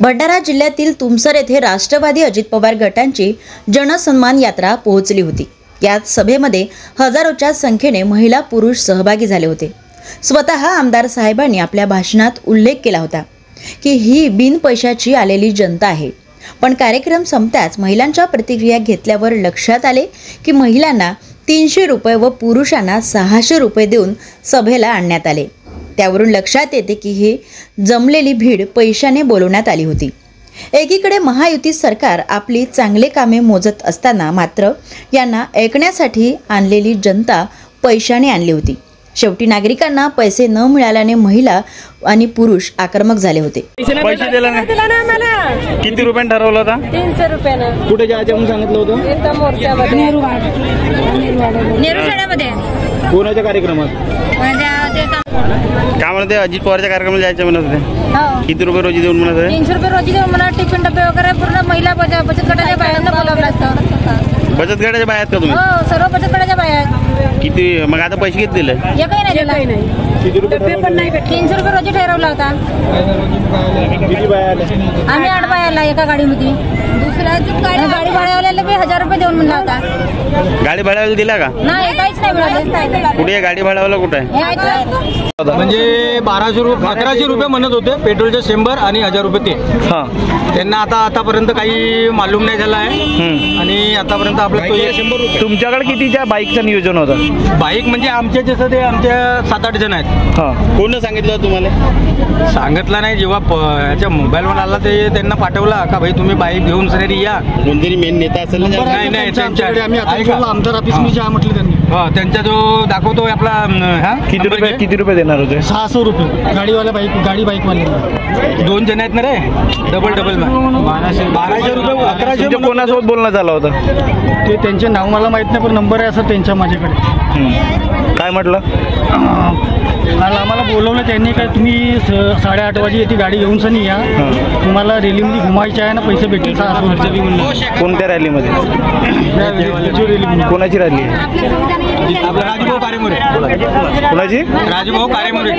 भंडारा जिल्ह्यातील तुमसर येथे राष्ट्रवादी अजित पवार गटांची जनसन्मान यात्रा पोहोचली होती। यात सभेमध्ये हजारोच्या संख्येने महिला पुरुष सहभागी झाले होते। स्वतः आमदार साहेबांनी आपल्या भाषणात उल्लेख केला होता की ही बिन पैशाची आलेली जनता आहे। पण कार्यक्रम संपताच महिलांच्या प्रतिक्रिया घेतल्यावर लक्षात आले की महिलांना 300 रुपये व पुरुषांना 600 रुपये देऊन सभेला आणण्यात आले। त्यावरून लक्षात येते की ही जमलेली भीड पैशाने बोलवण्यात आली होती। एकीकडे महायुती सरकार आपली चांगले कामे मोजत असताना मात्र यांना ऐकण्यासाठी आणलेली जनता पैशाने आणली होती। शेवटी नागरिकांना पैसे न मिळाल्याने महिला आणि पुरुष आक्रमक झाले होते। पैसे दिला नाही। किती रुपयाने ठरवलं होता? 300 रुपयानं। कुठे जायचं म्हणून सांगितलं होतं? एकदम मोर्चामध्ये नेहरू शाळेमध्ये। कोणाच्या कार्यक्रमात? काय म्हणते? अजित पवारच्या कार्यक्रमाला जायचं म्हणत होते। किती रुपये रोजी देऊन म्हणत होते? 300 रुपये रोजी देऊन मला टिफिन डबे वगैरे पूर्ण महिला बचत गटाच्या बायांना बोलावलं असतं। बचत गटाच्या बाया आहेत का तुम्ही? हो, सर्व बचत गटाच्या बाया आहेत। किती मग आता पैसे किती दिले? एकही नाही। किती रुपये पण नाही? 300 रुपये रोजी ठरवला होता। किती बाया आल्या? आम्ही 8 बाया आला एका गाडीमध्ये। दुसऱ्या गाडी भाड्यावाल्याला 1000 रुपये देऊन म्हणला होता। गाडी भाड्याला दिला का? नाही, काहीच नाही मिळालं। कुठे गाडी भाड्यावाला कुठे आहे? म्हणजे 1200 रुपये 1100 रुपये म्हणत होते पेट्रोलचे 100 आणि 1000 रुपये ते। त्यांना आतापर्यंत काही मालूम नाही झाला आहे आणि आतापर्यंत आपलं तो 100 रुपये। तुमच्याकडे कितीच्या बाईकचं नियोजन होतं? बाईक म्हणजे आमचे जसं ते आमच्या 7-8 जण आहेत। कोण सांगितलं तुम्हाला? सांगितलं नाही, जेव्हा याच्या मोबाईलवर आला ते त्यांना पाठवला का भाई तुम्ही बाईक घेऊन सरी या। कोणतरी मेन नेता असेल ना? नाही, त्यांच्याकडे आम्ही आमदार ऑफिस मी जा म्हटलं त्यांनी। त्यांचा जो दाखवतो आपला किती रुपये देणार होते? 600 रुपये गाडी बाईकवाले 2 जण आहेत ना रे, डबल 1200 रुपये 1100। कोणासोबत बोलणं झालं होतं? ते त्यांचे नाव मला माहित नाही, पण नंबर आहे असं त्यांच्या माझ्याकडे। काय म्हटलं? काल आम्हाला बोलवलं त्यांनी, काय तुम्ही 8:30 वाजे येते गाडी घेऊन सनी या, तुम्हाला रॅलीमध्ये घुमायचे आहे ना, पैसे भेटेल 600 रुपये। कोणत्या रॅलीमध्ये? कोणाची रॅली आहे? आपला राजभाऊ कारेमोरे। कोणाची? राजभाऊ कारेमोरे।